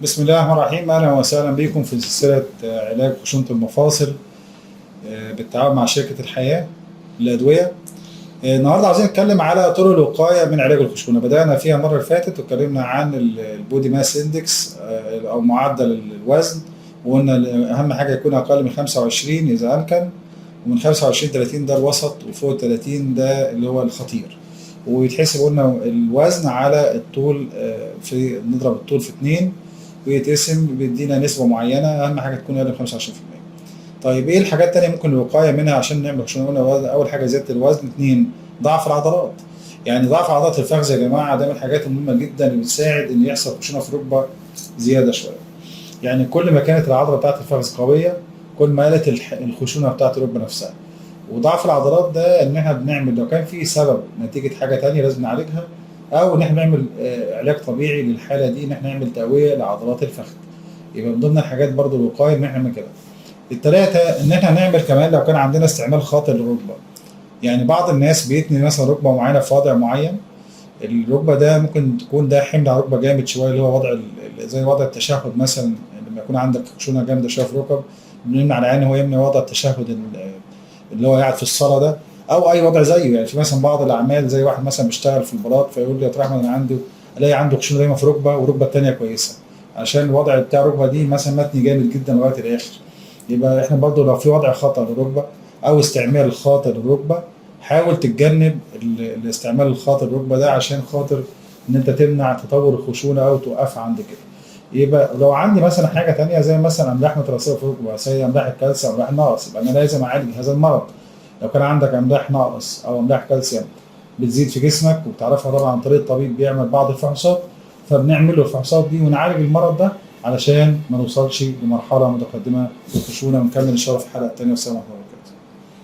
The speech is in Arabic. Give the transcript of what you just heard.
بسم الله الرحمن الرحيم. اهلا وسهلا بكم في سلسله علاج خشونه المفاصل بالتعاون مع شركه الحياه للادويه. النهارده عاوزين نتكلم على طرق الوقايه من علاج الخشونه. بدانا فيها المره اللي فاتت واتكلمنا عن البودي ماس اندكس او معدل الوزن، وقلنا اهم حاجه يكون اقل من 25 اذا امكن، ومن 25 30 ده الوسط، وفوق 30 ده اللي هو الخطير. ويتحسب قلنا الوزن على الطول، في نضرب الطول في 2 ويتقسم بيدينا نسبة معينة، أهم حاجة تكون أقل من 25%. طيب إيه الحاجات التانية ممكن الوقاية منها عشان نعمل خشونة؟ قلنا أول حاجة زيادة الوزن، 2 ضعف العضلات. يعني ضعف عضلات الفخذ يا جماعة ده من الحاجات المهمة جدا اللي بتساعد إن يحصل خشونة في الركبة زيادة شوية. يعني كل ما كانت العضلة بتاعت الفخذ قوية كل ما قلت الخشونة بتاعت الركبة نفسها. وضعف العضلات ده ان احنا بنعمل لو كان في سبب نتيجه حاجه تانية لازم نعالجها، او ان احنا نعمل علاج طبيعي للحاله دي، ان احنا نعمل تقويه لعضلات الفخذ. يبقى من ضمن الحاجات برضو الوقايه ان احنا نعمل كده. التلاته ان احنا نعمل كمان لو كان عندنا استعمال خاطئ للركبه. يعني بعض الناس بيتني مثلا ركبه معينه في وضع معين، الركبه ده ممكن تكون ده حمل على الركبه جامد شويه، اللي هو وضع زي وضع التشهد مثلا. لما يكون عندك خشونه جامده شويه في الركب بنمنع العين هو يمنع وضع التشهد اللي هو قاعد في الصاله ده، او اي وضع زيه. يعني في مثلا بعض الاعمال زي واحد مثلا بيشتغل في البلاط فيقول لي يا احمد انا عندي الاقي عنده خشونه دايما في ركبه والركبه الثانيه كويسه، عشان الوضع بتاع الركبه دي مثلا متني جامد جدا لغايه الاخر. يبقى احنا برضو لو في وضع خطا للركبه او استعمال خاطئ للركبه، حاول تتجنب الاستعمال الخاطئ للركبه ده، عشان خاطر ان انت تمنع تطور الخشونه او توقفها عند كده. يبقى لو عندي مثلا حاجه تانية زي مثلا املاح مترسبه في الركبه زي املاح الكالسيوم او املاح النقص، يبقى انا لازم اعالج هذا المرض. لو كان عندك املاح ناقص او املاح كالسيوم بتزيد في جسمك وبتعرفها طبعا عن طريق الطبيب بيعمل بعض الفحوصات، فبنعمل له الفحوصات دي ونعالج المرض ده علشان ما نوصلش لمرحله متقدمه في الخشونه. ونكمل ان شاء الله في الحلقه الثانيه. والسلام عليكم.